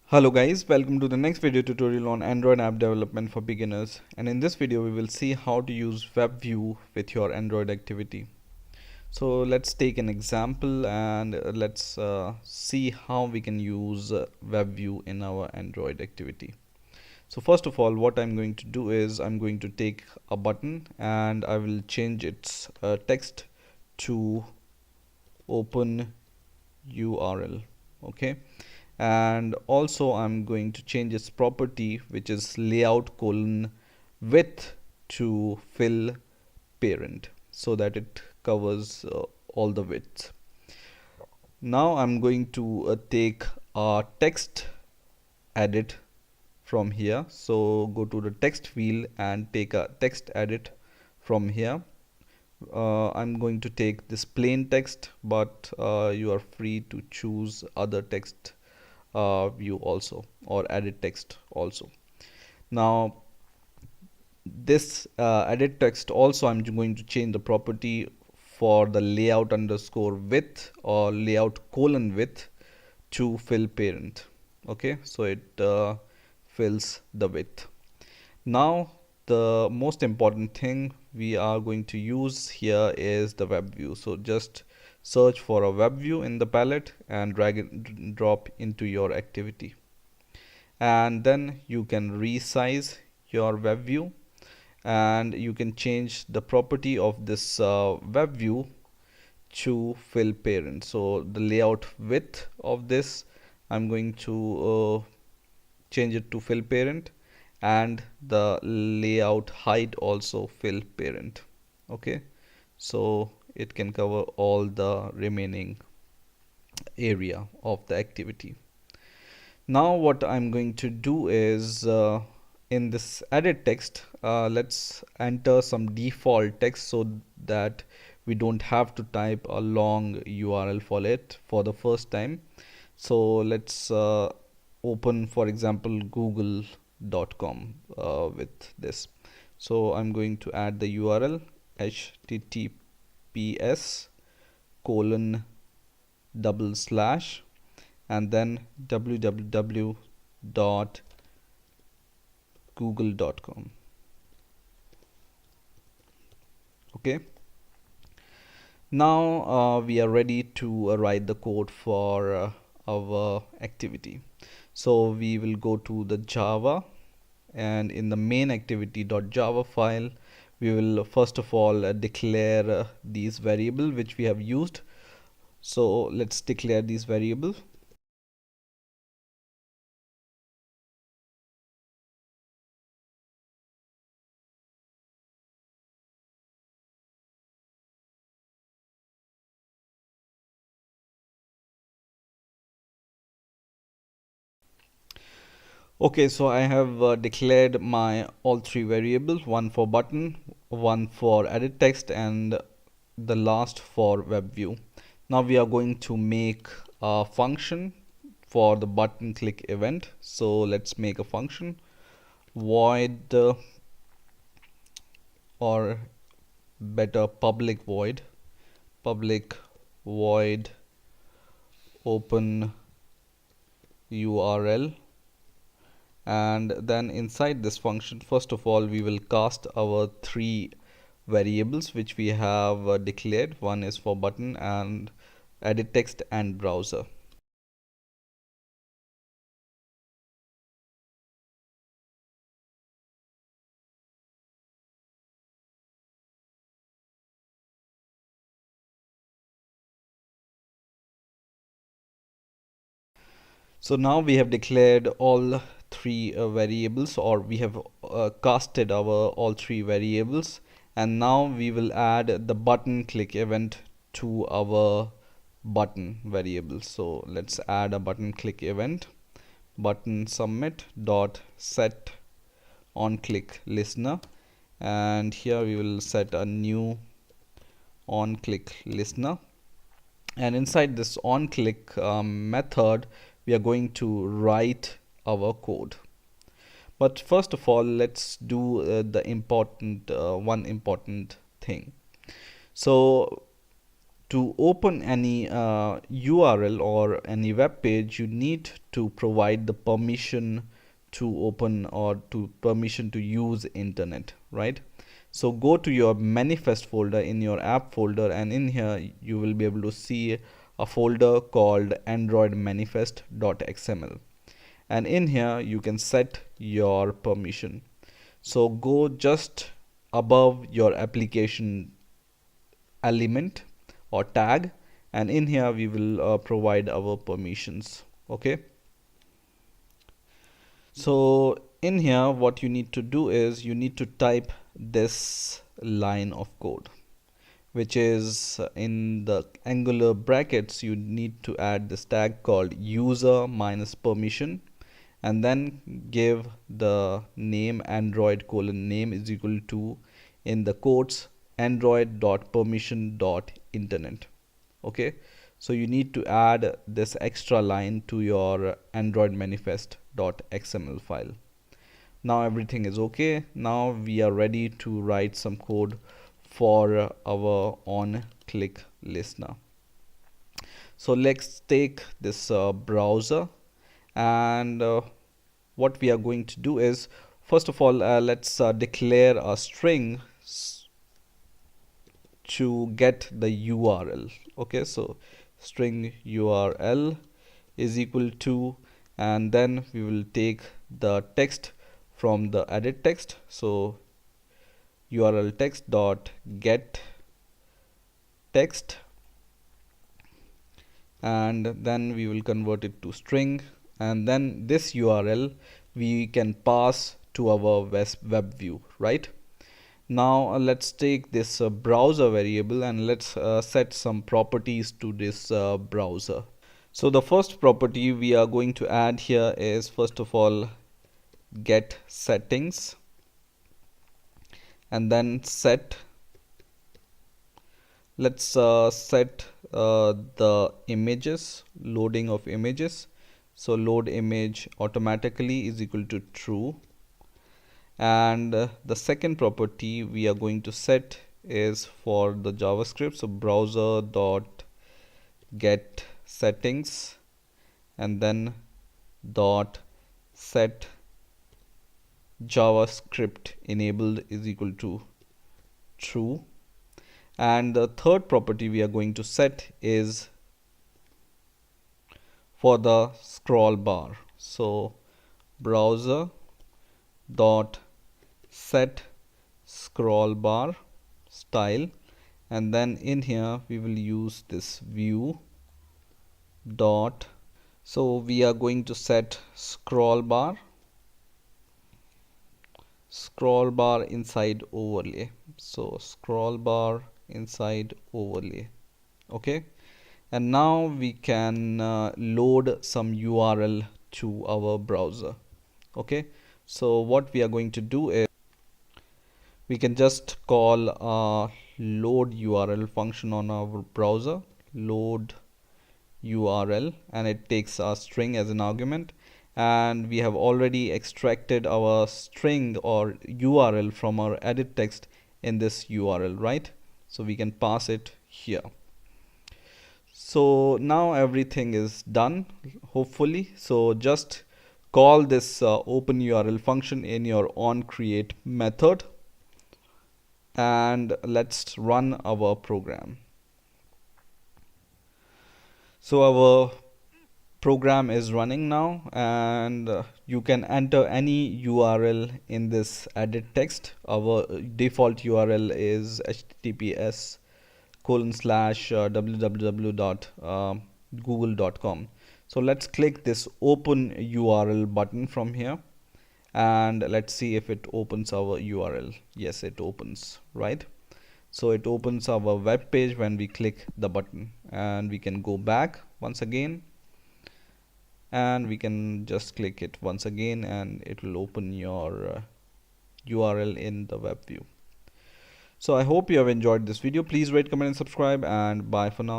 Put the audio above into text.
Hello guys, welcome to the next video tutorial on Android app development for beginners, and in this video we will see how to use WebView with your Android activity. So let's take an example and let's see how we can use WebView in our Android activity. So first of all, what I'm going to do is I'm going to take a button and I will change its text to open URL. Okay, and also I'm going to change its property, which is layout colon width, to fill parent, so that it covers all the width. Now I'm going to take a text edit from here. So go to the text field and take a text edit from here. I'm going to take this plain text, but you are free to choose other text view also, or edit text also. Now this edit text also, I'm going to change the property for the layout underscore width or layout colon width to fill parent. Okay, so it fills the width. Now the most important thing we are going to use here is the web view. So just search for a web view in the palette and drag and drop into your activity, and then you can resize your web view and you can change the property of this web view to fill parent. So the layout width of this, I'm going to change it to fill parent, and the layout height also fill parent. Okay, so it can cover all the remaining area of the activity. Now what I'm going to do is in this edit text, let's enter some default text so that we don't have to type a long URL for it for the first time. So let's open, for example, google.com with this. So I'm going to add the URL https colon double slash and then www.google.com. Okay, now we are ready to write the code for our activity. So we will go to the Java, and in the main activity.java file we will first of all declare these variable which we have used. So let's declare these variables. Okay, so I have declared my all three variables, one for button, one for edit text, and the last for web view. Now we are going to make a function for the button click event. So let's make a function void or better public void open URL, and then inside this function, first of all, we will cast our three variables which we have declared. One is for button and edit text and browser. So now we have declared all three variables, or we have casted our all three variables, and now we will add the button click event to our button variable. So let's add a button click event, button submit dot set on click listener, and here we will set a new on click listener, and inside this on click method we are going to write our code. But first of all, let's do one important thing. So to open any URL or any web page, you need to provide the permission to open or to permission to use internet, right? So go to your manifest folder in your app folder, and in here you will be able to see a folder called Android manifest.xml, and in here you can set your permission. So go just above your application element or tag, and in here we will provide our permissions. Okay, so in here what you need to do is you need to type this line of code, which is in the angular brackets. You need to add this tag called user minus permission, and then give the name android colon name is equal to, in the quotes, android.permission.internet. Okay, so you need to add this extra line to your android manifest.xml file. Now everything is okay. Now we are ready to write some code for our on click listener. So let's take this browser, and what we are going to do is, first of all, let's declare a string to get the URL. Okay, so string URL is equal to, and then we will take the text from the edit text. So URL text dot get text, and then we will convert it to string, and then this URL we can pass to our web view, right? Now let's take this browser variable, and let's set some properties to this browser. So the first property we are going to add here is, first of all, get settings, and then set, let's set the images, loading of images. So load image automatically is equal to true. And the second property we are going to set is for the JavaScript. So browser dot get settings, and then dot set JavaScript enabled is equal to true. And the third property we are going to set is for the scroll bar. So browser dot set scroll bar style, and then in here we will use this view dot, so we are going to set scroll bar inside overlay. So scroll bar inside overlay. Okay, and now we can load some URL to our browser. Okay, so what we are going to do is we can just call a load URL function on our browser, load URL, and it takes a string as an argument, and we have already extracted our string or URL from our edit text in this URL, right? So we can pass it here. So now everything is done, hopefully. So just call this open URL function in your onCreate method, and let's run our program. So our program is running now, and you can enter any URL in this edit text. Our default URL is https://www.google.com. So let's click this open URL button from here, and let's see if it opens our URL. Yes, it opens, right? So it opens our web page when we click the button, and we can go back once again, and we can just click it once again, and it will open your URL in the web view. So I hope you have enjoyed this video. Please rate, comment and subscribe, and bye for now.